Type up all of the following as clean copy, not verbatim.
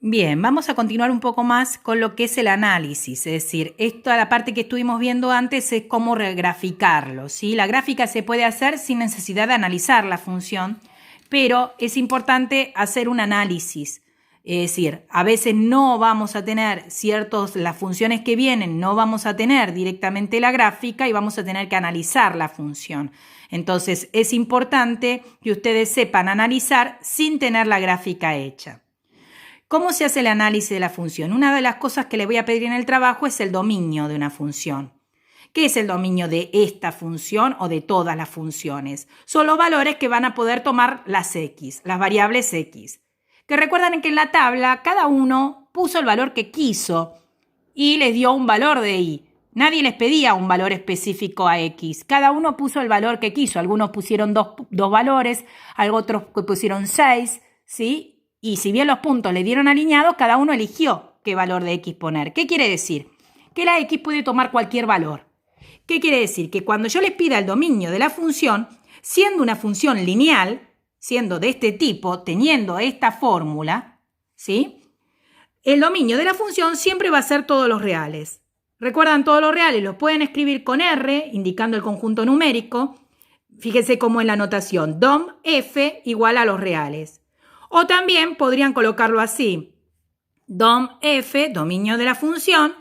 Bien, vamos a continuar un poco más con lo que es el análisis, es decir, esta la parte que estuvimos viendo antes es cómo graficarlo, ¿sí? La gráfica se puede hacer sin necesidad de analizar la función, pero es importante hacer un análisis, es decir, a veces no vamos a tener las funciones que vienen, no vamos a tener directamente la gráfica y vamos a tener que analizar la función. Entonces, es importante que ustedes sepan analizar sin tener la gráfica hecha. ¿Cómo se hace el análisis de la función? Una de las cosas que le voy a pedir en el trabajo es el dominio de una función. ¿Qué es el dominio de esta función o de todas las funciones? Son los valores que van a poder tomar las x, las variables x. Que recuerdan que en la tabla cada uno puso el valor que quiso y les dio un valor de y. Nadie les pedía un valor específico a x. Cada uno puso el valor que quiso. Algunos pusieron dos valores, otros pusieron 6, ¿sí? Y si bien los puntos le dieron alineados, cada uno eligió qué valor de x poner. ¿Qué quiere decir? Que la x puede tomar cualquier valor. ¿Qué quiere decir? Que cuando yo les pida el dominio de la función, siendo una función lineal, siendo de este tipo, teniendo esta fórmula, ¿sí? El dominio de la función siempre va a ser todos los reales. ¿Recuerdan todos los reales? Los pueden escribir con R, indicando el conjunto numérico. Fíjense cómo es la notación. Dom f igual a los reales. O también podrían colocarlo así. Dom f, dominio de la función,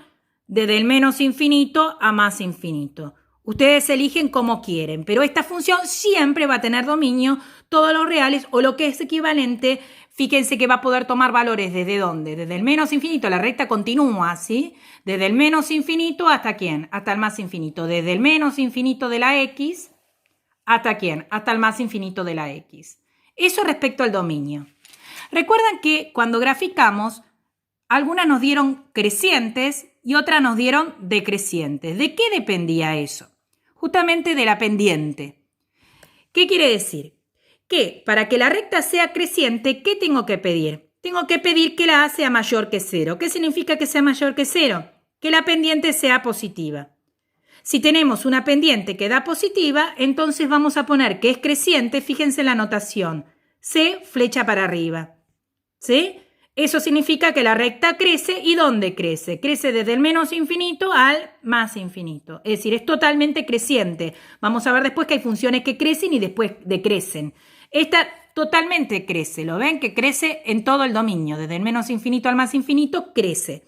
desde el menos infinito a más infinito. Ustedes eligen como quieren, pero esta función siempre va a tener dominio todos los reales o lo que es equivalente. Fíjense que va a poder tomar valores ¿desde dónde? Desde el menos infinito, la recta continúa, ¿sí? Desde el menos infinito ¿hasta quién? Hasta el más infinito. Desde el menos infinito de la x, ¿hasta quién? Hasta el más infinito de la x. Eso respecto al dominio. Recuerdan que cuando graficamos, algunas nos dieron crecientes y otras nos dieron decrecientes. ¿De qué dependía eso? Justamente de la pendiente. ¿Qué quiere decir? Que para que la recta sea creciente, ¿qué tengo que pedir? Tengo que pedir que la A sea mayor que 0. ¿Qué significa que sea mayor que 0? Que la pendiente sea positiva. Si tenemos una pendiente que da positiva, entonces vamos a poner que es creciente, fíjense en la notación, C flecha para arriba. ¿Sí? Eso significa que la recta crece. ¿Y dónde crece? Crece desde el menos infinito al más infinito. Es decir, es totalmente creciente. Vamos a ver después que hay funciones que crecen y después decrecen. Esta totalmente crece. ¿Lo ven? Que crece en todo el dominio. Desde el menos infinito al más infinito crece.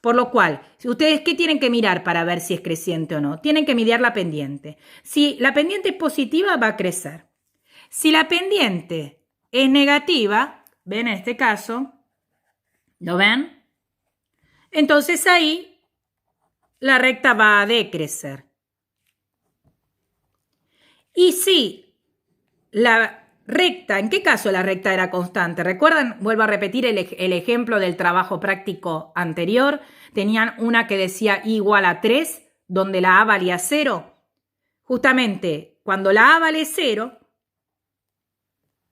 Por lo cual, ¿ustedes qué tienen que mirar para ver si es creciente o no? Tienen que mirar la pendiente. Si la pendiente es positiva, va a crecer. Si la pendiente es negativa, ¿ven en este caso? ¿Lo ven? Entonces ahí la recta va a decrecer. Y si la recta, ¿en qué caso la recta era constante? ¿Recuerdan? Vuelvo a repetir el ejemplo del trabajo práctico anterior. Tenían una que decía igual a 3, donde la A valía 0. Justamente cuando la A vale 0,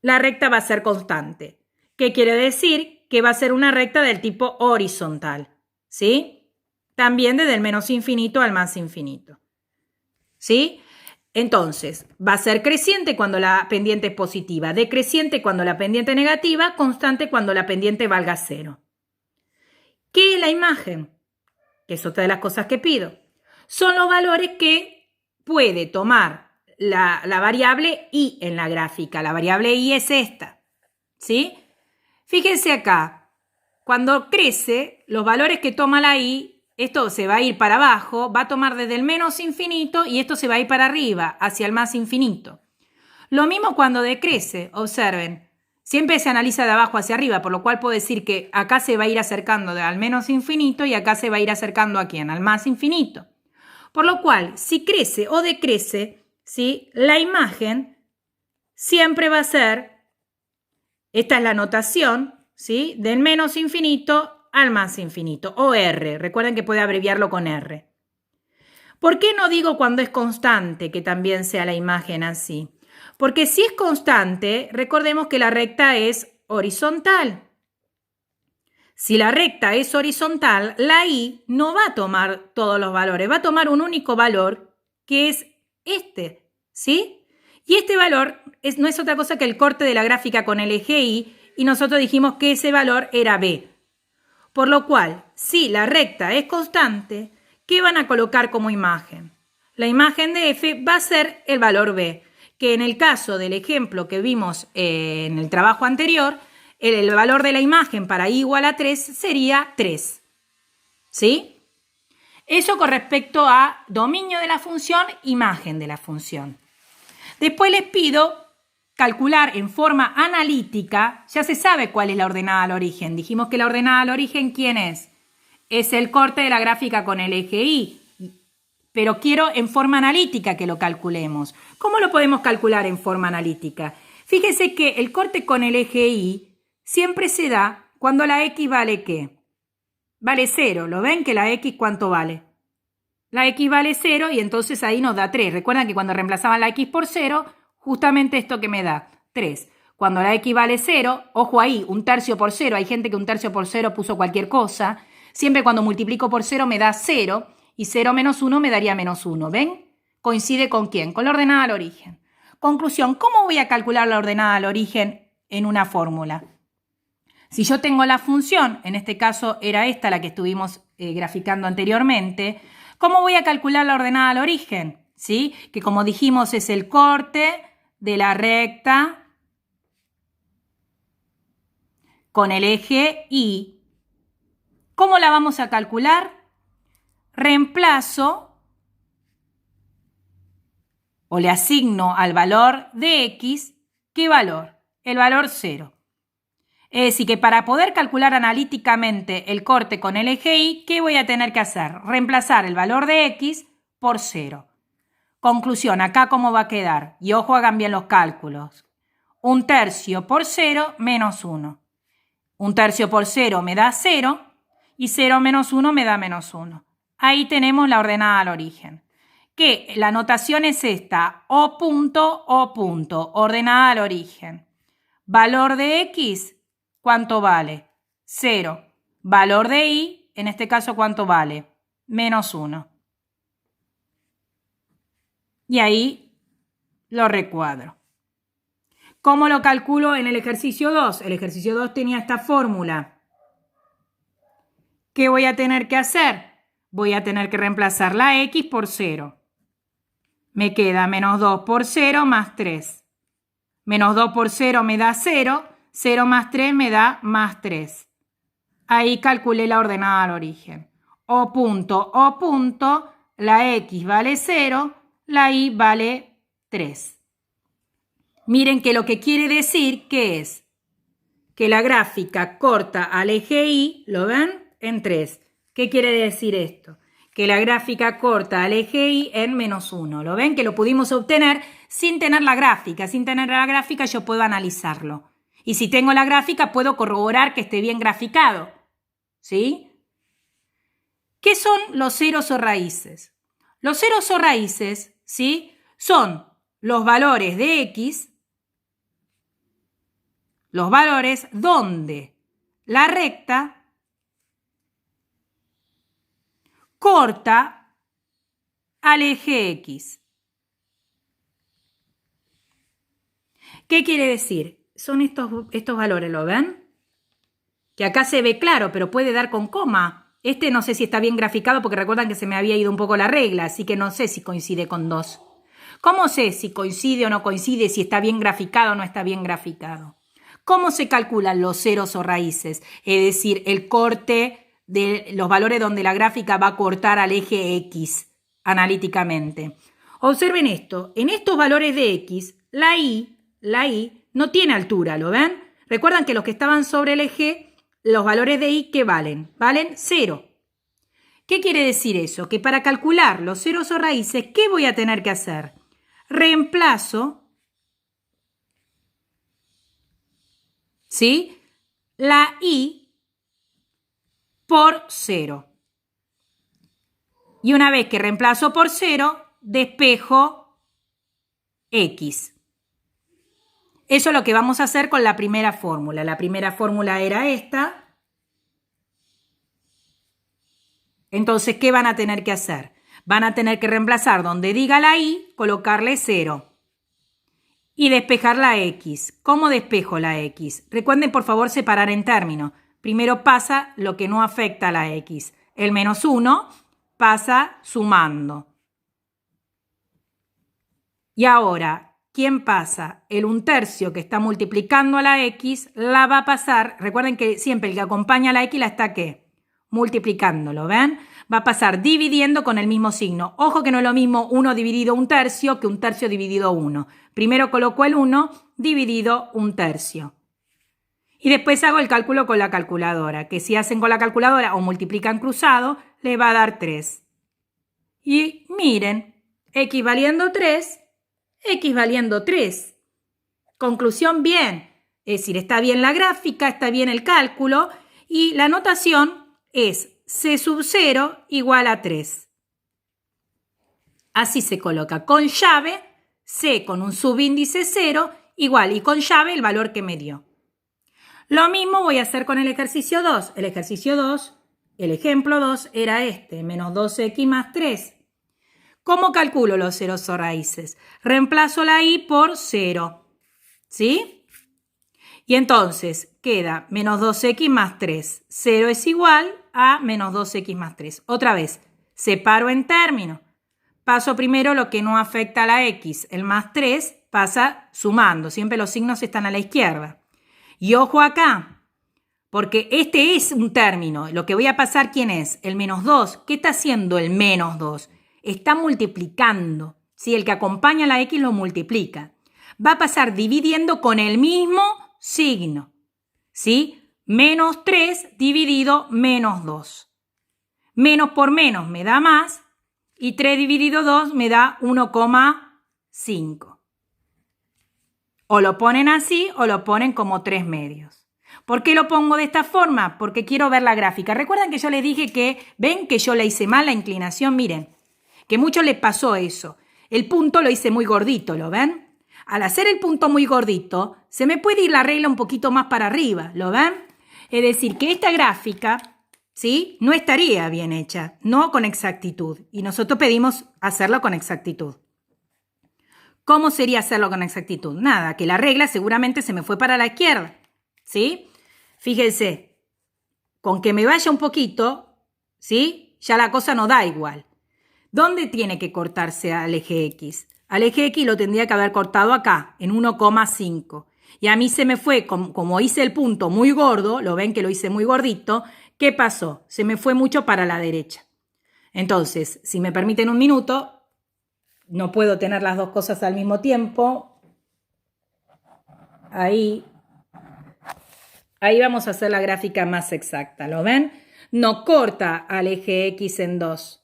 la recta va a ser constante. ¿Qué quiere decir? Que va a ser una recta del tipo horizontal, ¿sí? También desde el menos infinito al más infinito, ¿sí? Entonces, va a ser creciente cuando la pendiente es positiva, decreciente cuando la pendiente es negativa, constante cuando la pendiente valga 0. ¿Qué es la imagen? Que es otra de las cosas que pido. Son los valores que puede tomar la variable y en la gráfica. La variable y es esta, ¿sí? Fíjense acá, cuando crece, los valores que toma la y, esto se va a ir para abajo, va a tomar desde el menos infinito y esto se va a ir para arriba, hacia el más infinito. Lo mismo cuando decrece, observen, siempre se analiza de abajo hacia arriba, por lo cual puedo decir que acá se va a ir acercando al menos infinito y acá se va a ir acercando ¿a quién? Al más infinito. Por lo cual, si crece o decrece, ¿sí? La imagen siempre va a ser, esta es la notación, ¿sí? Del menos infinito al más infinito, o R. Recuerden que puede abreviarlo con R. ¿Por qué no digo cuando es constante que también sea la imagen así? Porque si es constante, recordemos que la recta es horizontal. Si la recta es horizontal, la y no va a tomar todos los valores, va a tomar un único valor que es este, ¿sí? Y este valor no es otra cosa que el corte de la gráfica con el eje y nosotros dijimos que ese valor era B. Por lo cual, si la recta es constante, ¿qué van a colocar como imagen? La imagen de f va a ser el valor b, que en el caso del ejemplo que vimos en el trabajo anterior, el valor de la imagen para i igual a 3 sería 3. ¿Sí? Eso con respecto a dominio de la función, imagen de la función. Después les pido calcular en forma analítica, ya se sabe cuál es la ordenada al origen. Dijimos que la ordenada al origen, ¿quién es? Es el corte de la gráfica con el eje Y. Pero quiero en forma analítica que lo calculemos. ¿Cómo lo podemos calcular en forma analítica? Fíjese que el corte con el eje Y siempre se da cuando la X vale ¿qué? Vale 0. ¿Lo ven que la X cuánto vale? La X vale 0 y entonces ahí nos da 3. Recuerdan que cuando reemplazaban la X por 0, justamente esto que me da 3. Cuando la X vale 0, ojo ahí, 1/3 por 0. Hay gente que 1/3 por 0 puso cualquier cosa. Siempre cuando multiplico por 0 me da 0 y 0 menos 1 me daría menos 1. ¿Ven? ¿Coincide con quién? Con la ordenada al origen. Conclusión, ¿cómo voy a calcular la ordenada al origen en una fórmula? Si yo tengo la función, en este caso era esta la que estuvimos graficando anteriormente, ¿cómo voy a calcular la ordenada al origen? ¿Sí? Que como dijimos es el corte de la recta con el eje Y. ¿Cómo la vamos a calcular? Reemplazo o le asigno al valor de X, ¿qué valor? El valor 0. Es decir, que para poder calcular analíticamente el corte con el eje Y, ¿qué voy a tener que hacer? Reemplazar el valor de X por 0. Conclusión, acá cómo va a quedar. Y ojo, hagan bien los cálculos. 1/3 por 0 menos 1. 1/3 por 0 me da 0 y 0 menos 1 me da menos 1. Ahí tenemos la ordenada al origen. Que la notación es esta, O punto, ordenada al origen. Valor de X, ¿cuánto vale? 0. Valor de Y, en este caso, ¿cuánto vale? Menos 1. Y ahí lo recuadro. ¿Cómo lo calculo en el ejercicio 2? El ejercicio 2 tenía esta fórmula. ¿Qué voy a tener que hacer? Voy a tener que reemplazar la X por 0. Me queda menos 2 por 0 más 3. Menos 2 por 0 me da 0. 0 más 3 me da más 3. Ahí calculé la ordenada al origen. O punto, la X vale 0, la Y vale 3. Miren que lo que quiere decir que es que la gráfica corta al eje Y, ¿lo ven? En 3. ¿Qué quiere decir esto? Que la gráfica corta al eje Y en menos 1. ¿Lo ven? Que lo pudimos obtener sin tener la gráfica. Sin tener la gráfica yo puedo analizarlo. Y si tengo la gráfica puedo corroborar que esté bien graficado. ¿Sí? ¿Qué son los ceros o raíces? Los ceros o raíces, ¿sí? Son los valores de X, los valores donde la recta corta al eje X. ¿Qué quiere decir? Son estos valores, ¿lo ven? Que acá se ve claro, pero puede dar con coma. Este no sé si está bien graficado porque recuerdan que se me había ido un poco la regla, así que no sé si coincide con 2. ¿Cómo sé si coincide o no coincide, si está bien graficado o no está bien graficado? ¿Cómo se calculan los ceros o raíces? Es decir, el corte de los valores donde la gráfica va a cortar al eje X analíticamente. Observen esto. En estos valores de X, la Y no tiene altura, ¿lo ven? Recuerdan que los que estaban sobre el eje, los valores de Y, ¿qué valen? Valen 0. ¿Qué quiere decir eso? Que para calcular los ceros o raíces, ¿qué voy a tener que hacer? Reemplazo, ¿sí? La Y por 0. Y una vez que reemplazo por 0, despejo X. Eso es lo que vamos a hacer con la primera fórmula. La primera fórmula era esta. Entonces, ¿qué van a tener que hacer? Van a tener que reemplazar donde diga la Y, colocarle 0. Y despejar la X. ¿Cómo despejo la X? Recuerden, por favor, separar en términos. primero pasa lo que no afecta a la X. El menos 1 pasa sumando. Y ahora, ¿quién pasa? El 1/3 que está multiplicando a la X la va a pasar, recuerden que siempre el que acompaña a la X la está ¿qué? Multiplicándolo, ¿ven? Va a pasar dividiendo con el mismo signo. Ojo que no es lo mismo 1 dividido 1/3 que 1/3 dividido 1. Primero coloco el 1 dividido 1/3. Y después hago el cálculo con la calculadora, que si hacen con la calculadora o multiplican cruzado, le va a dar 3. Y miren, X valiendo 3, X valiendo 3. Conclusión bien. Es decir, está bien la gráfica, está bien el cálculo y la notación es C sub 0 igual a 3. Así se coloca con llave, C con un subíndice 0 igual y con llave el valor que me dio. Lo mismo voy a hacer con el ejercicio 2. El ejercicio 2, el ejemplo 2 era este, menos 12x más 3. ¿Cómo calculo los ceros o raíces? Reemplazo la i por 0, ¿sí? Y entonces queda menos 12x más 3. 0 es igual a menos 12x más 3. Otra vez, separo en términos. Paso primero lo que no afecta a la x. El más 3 pasa sumando. Siempre los signos están a la izquierda. Y ojo acá, porque este es un término. Lo que voy a pasar, ¿quién es? El menos 2. ¿Qué está haciendo el menos 2? Está multiplicando. ¿Sí? El que acompaña a la x lo multiplica. Va a pasar dividiendo con el mismo signo. ¿Sí? Menos 3 dividido menos 2. Menos por menos me da más. Y 3 dividido 2 me da 1,5. O lo ponen así o lo ponen como 3 medios. ¿Por qué lo pongo de esta forma? Porque quiero ver la gráfica. Recuerdan que yo les dije que, ven que yo le hice mal la inclinación, miren, que mucho les pasó eso. El punto lo hice muy gordito, ¿lo ven? Al hacer el punto muy gordito, se me puede ir la regla un poquito más para arriba, ¿lo ven? Es decir, que esta gráfica, ¿sí? No estaría bien hecha, no con exactitud. Y nosotros pedimos hacerlo con exactitud. ¿Cómo sería hacerlo con exactitud? Nada, que la regla seguramente se me fue para la izquierda, ¿sí? Fíjense, con que me vaya un poquito, ¿sí? Ya la cosa no da igual. ¿Dónde tiene que cortarse al eje X? Al eje X lo tendría que haber cortado acá, en 1,5. Y a mí se me fue, como hice el punto muy gordo, lo ven que lo hice muy gordito, ¿qué pasó? Se me fue mucho para la derecha. Entonces, si me permiten un minuto, no puedo tener las dos cosas al mismo tiempo. Ahí vamos a hacer la gráfica más exacta, ¿lo ven? No corta al eje X en 2.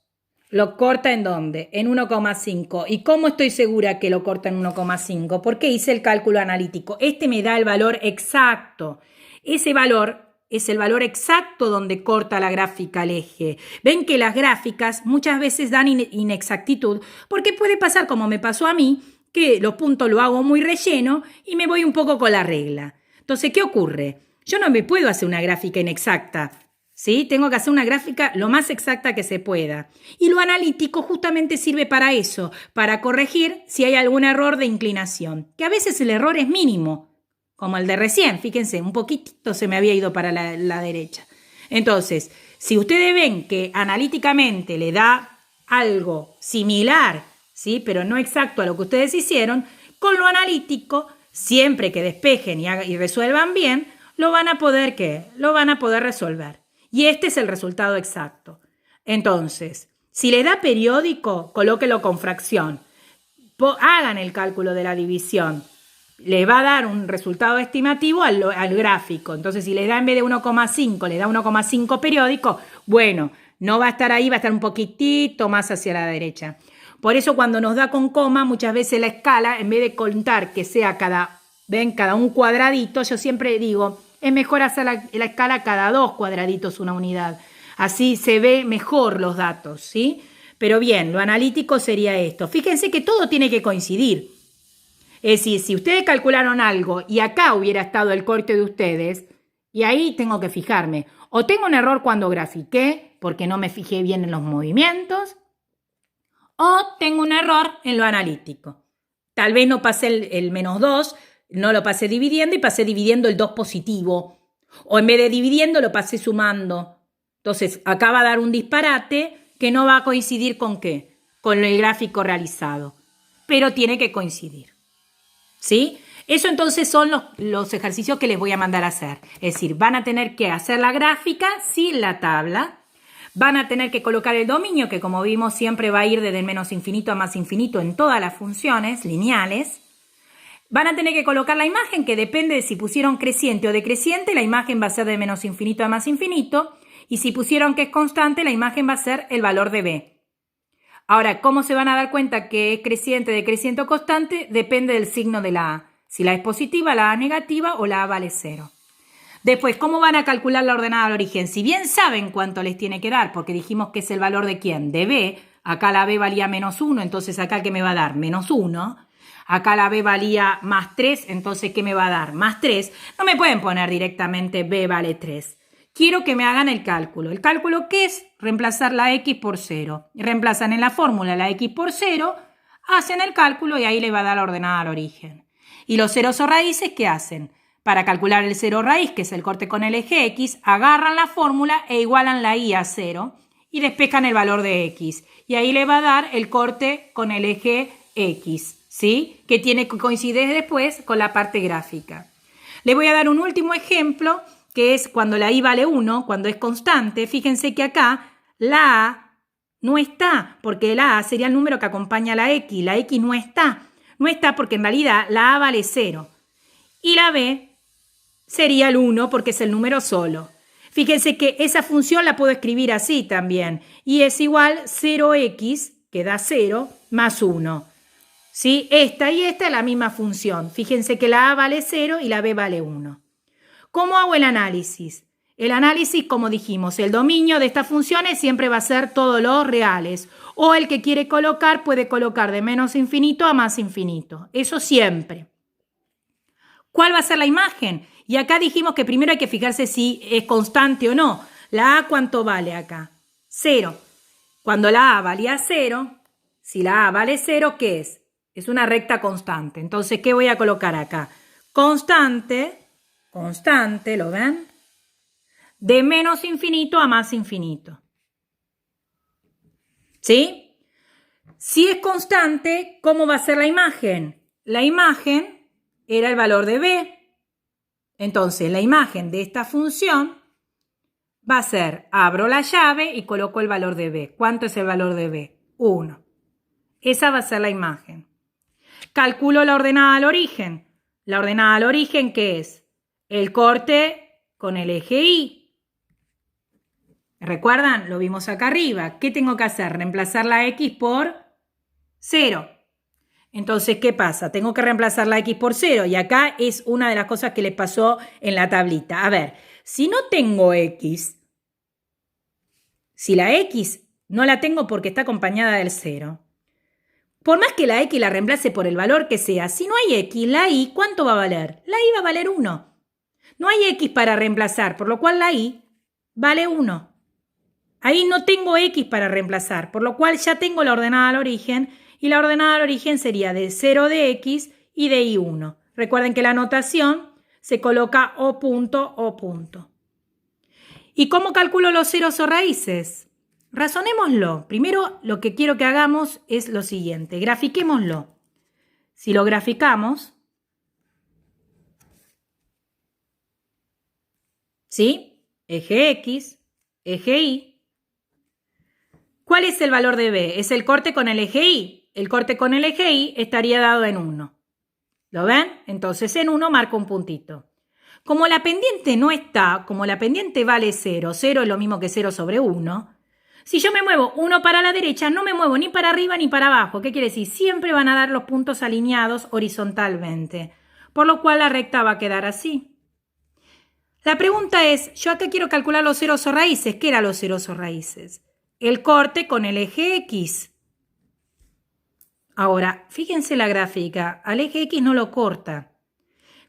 ¿Lo corta en dónde? En 1,5. ¿Y cómo estoy segura que lo corta en 1,5? Porque hice el cálculo analítico. Este me da el valor exacto. Ese valor es el valor exacto donde corta la gráfica al eje. Ven que las gráficas muchas veces dan inexactitud porque puede pasar como me pasó a mí, que los puntos lo hago muy relleno y me voy un poco con la regla. Entonces, ¿qué ocurre? Yo no me puedo hacer una gráfica inexacta, ¿sí? Tengo que hacer una gráfica lo más exacta que se pueda. Y lo analítico justamente sirve para eso, para corregir si hay algún error de inclinación, que a veces el error es mínimo, como el de recién, fíjense, un poquitito se me había ido para la derecha. Entonces, si ustedes ven que analíticamente le da algo similar, ¿sí? Pero no exacto a lo que ustedes hicieron, con lo analítico, siempre que despejen y resuelvan bien, lo van a poder, ¿qué? Lo van a poder resolver. Y este es el resultado exacto. Entonces, si le da periódico, colóquelo con fracción. Hagan el cálculo de la división. Le va a dar un resultado estimativo al gráfico. Entonces, si le da en vez de 1,5, le da 1,5 periódico, bueno, no va a estar ahí, va a estar un poquitito más hacia la derecha. Por eso cuando nos da con coma, muchas veces la escala, en vez de contar que sea cada un cuadradito, yo siempre digo, es mejor hacer la escala cada 2 cuadraditos una unidad. Así se ve mejor los datos, ¿sí? Pero bien, lo analítico sería esto. Fíjense que todo tiene que coincidir. Es decir, si ustedes calcularon algo y acá hubiera estado el corte de ustedes, y ahí tengo que fijarme. O tengo un error cuando grafiqué, porque no me fijé bien en los movimientos, o tengo un error en lo analítico. Tal vez no pasé el menos 2, no lo pasé dividiendo y pasé dividiendo el 2 positivo. O en vez de dividiendo, lo pasé sumando. Entonces, acá va a dar un disparate que no va a coincidir ¿con qué? Con el gráfico realizado. Pero tiene que coincidir. ¿Sí? Eso entonces son los ejercicios que les voy a mandar a hacer. Es decir, van a tener que hacer la gráfica sin la tabla. Van a tener que colocar el dominio, que como vimos siempre va a ir desde menos infinito a más infinito en todas las funciones lineales. Van a tener que colocar la imagen, que depende de si pusieron creciente o decreciente, la imagen va a ser de menos infinito a más infinito. Y si pusieron que es constante, la imagen va a ser el valor de b. Ahora, ¿cómo se van a dar cuenta que es creciente, decreciente o constante? Depende del signo de la A. Si la A es positiva, la A es negativa o la A vale 0. Después, ¿cómo van a calcular la ordenada al origen? Si bien saben cuánto les tiene que dar, porque dijimos que es el valor de ¿quién? De B. Acá la B valía menos 1, entonces acá ¿qué me va a dar? Menos 1. Acá la B valía más 3, entonces ¿qué me va a dar? Más 3. No me pueden poner directamente B vale 3. Quiero que me hagan el cálculo. ¿El cálculo qué es? Reemplazar la X por 0. Reemplazan en la fórmula la X por 0, hacen el cálculo y ahí le va a dar la ordenada al origen. ¿Y los ceros o raíces qué hacen? Para calcular el cero raíz, que es el corte con el eje X, agarran la fórmula e igualan la Y a 0 y despejan el valor de X. Y ahí le va a dar el corte con el eje X, ¿sí? Que tiene que coincidir después con la parte gráfica. Le voy a dar un último ejemplo, que es cuando la Y vale 1, cuando es constante. Fíjense que acá la A no está, porque la A sería el número que acompaña a la X. La X no está. No está porque en realidad la A vale 0. Y la B sería el 1 porque es el número solo. Fíjense que esa función la puedo escribir así también. Y es igual 0x, que da 0, más 1. ¿Sí? Esta y esta es la misma función. Fíjense que la A vale 0 y la B vale 1. ¿Cómo hago el análisis? El análisis, como dijimos, el dominio de estas funciones siempre va a ser todos los reales. O el que quiere colocar puede colocar de menos infinito a más infinito. Eso siempre. ¿Cuál va a ser la imagen? Y acá dijimos que primero hay que fijarse si es constante o no. La A, ¿cuánto vale acá? 0. Cuando la A valía 0, si la A vale 0, ¿qué es? Es una recta constante. Entonces, ¿qué voy a colocar acá? Constante, ¿lo ven? De menos infinito a más infinito. ¿Sí? Si es constante, ¿cómo va a ser la imagen? La imagen era el valor de b. Entonces, la imagen de esta función va a ser, abro la llave y coloco el valor de b. ¿Cuánto es el valor de b? 1. Esa va a ser la imagen. Calculo la ordenada al origen. La ordenada al origen, ¿qué es? El corte con el eje Y. ¿Recuerdan? Lo vimos acá arriba. ¿Qué tengo que hacer? Reemplazar la X por 0. Entonces, ¿qué pasa? Tengo que reemplazar la X por 0. Y acá es una de las cosas que les pasó en la tablita. A ver, si no tengo X, si la X no la tengo porque está acompañada del 0, por más que la X la reemplace por el valor que sea, si no hay X, la Y, ¿cuánto va a valer? La Y va a valer 1. No hay X para reemplazar, por lo cual la Y vale 1. Ahí no tengo X para reemplazar, por lo cual ya tengo la ordenada al origen, y la ordenada al origen sería de 0 de X y de Y1. Recuerden que la notación se coloca O punto, O punto. ¿Y cómo calculo los ceros o raíces? Razonémoslo. Primero lo que quiero que hagamos es lo siguiente. Grafiquémoslo. Si lo graficamos, ¿sí? Eje X, eje Y. ¿Cuál es el valor de B? Es el corte con el eje Y. El corte con el eje Y estaría dado en 1. ¿Lo ven? Entonces en 1 marco un puntito. Como la pendiente no está, como la pendiente vale 0, 0 es lo mismo que 0 sobre 1, si yo me muevo 1 para la derecha, no me muevo ni para arriba ni para abajo. ¿Qué quiere decir? Siempre van a dar los puntos alineados horizontalmente, por lo cual la recta va a quedar así. La pregunta es, yo acá quiero calcular los ceros o raíces. ¿Qué eran los ceros o raíces? El corte con el eje X. Ahora, fíjense la gráfica, al eje X no lo corta.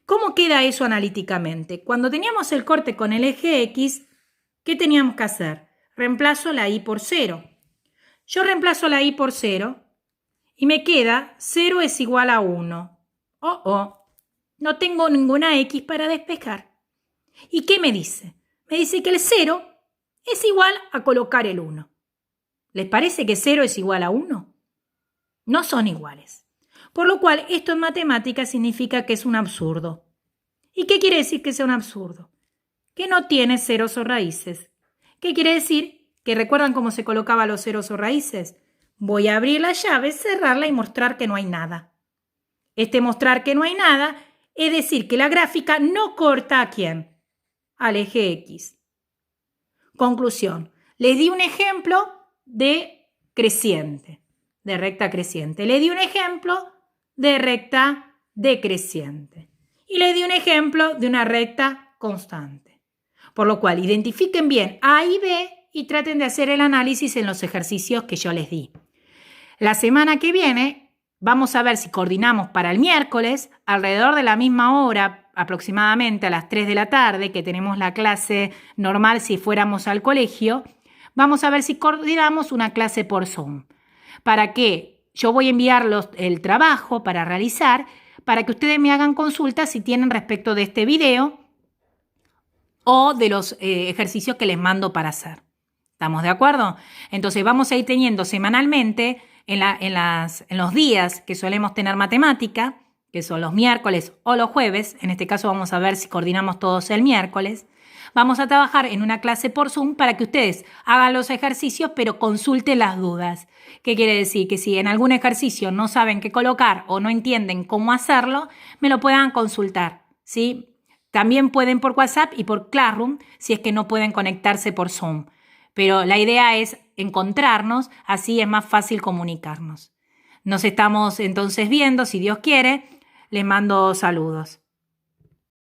¿Cómo queda eso analíticamente? Cuando teníamos el corte con el eje X, ¿qué teníamos que hacer? Reemplazo la Y por 0. Yo reemplazo la Y por 0 y me queda 0 es igual a 1. No tengo ninguna X para despejar. ¿Y qué me dice? Me dice que el 0 es igual a colocar el 1. ¿Les parece que 0 es igual a 1? No son iguales. Por lo cual, esto en matemáticas significa que es un absurdo. ¿Y qué quiere decir que sea un absurdo? Que no tiene ceros o raíces. ¿Qué quiere decir? Que recuerdan cómo se colocaban los ceros o raíces. Voy a abrir la llave, cerrarla y mostrar que no hay nada. Este mostrar que no hay nada es decir que la gráfica no corta ¿a quién? Al eje X. Conclusión. Les di un ejemplo de creciente, de recta creciente. Le di un ejemplo de recta decreciente. Y le di un ejemplo de una recta constante. Por lo cual, identifiquen bien A y B y traten de hacer el análisis en los ejercicios que yo les di. La semana que viene vamos a ver si coordinamos para el miércoles, alrededor de la misma hora, aproximadamente a las 3 de la tarde, que tenemos la clase normal si fuéramos al colegio, vamos a ver si coordinamos una clase por Zoom. Para que yo voy a enviar el trabajo para realizar, para que ustedes me hagan consultas si tienen respecto de este video o de los ejercicios que les mando para hacer. ¿Estamos de acuerdo? Entonces vamos a ir teniendo semanalmente en los días que solemos tener matemática, que son los miércoles o los jueves, en este caso vamos a ver si coordinamos todos el miércoles, vamos a trabajar en una clase por Zoom para que ustedes hagan los ejercicios pero consulten las dudas. ¿Qué quiere decir? Que si en algún ejercicio no saben qué colocar o no entienden cómo hacerlo, me lo puedan consultar, ¿sí? También pueden por WhatsApp y por Classroom si es que no pueden conectarse por Zoom. Pero la idea es encontrarnos, así es más fácil comunicarnos. Nos estamos entonces viendo, si Dios quiere. Les mando saludos.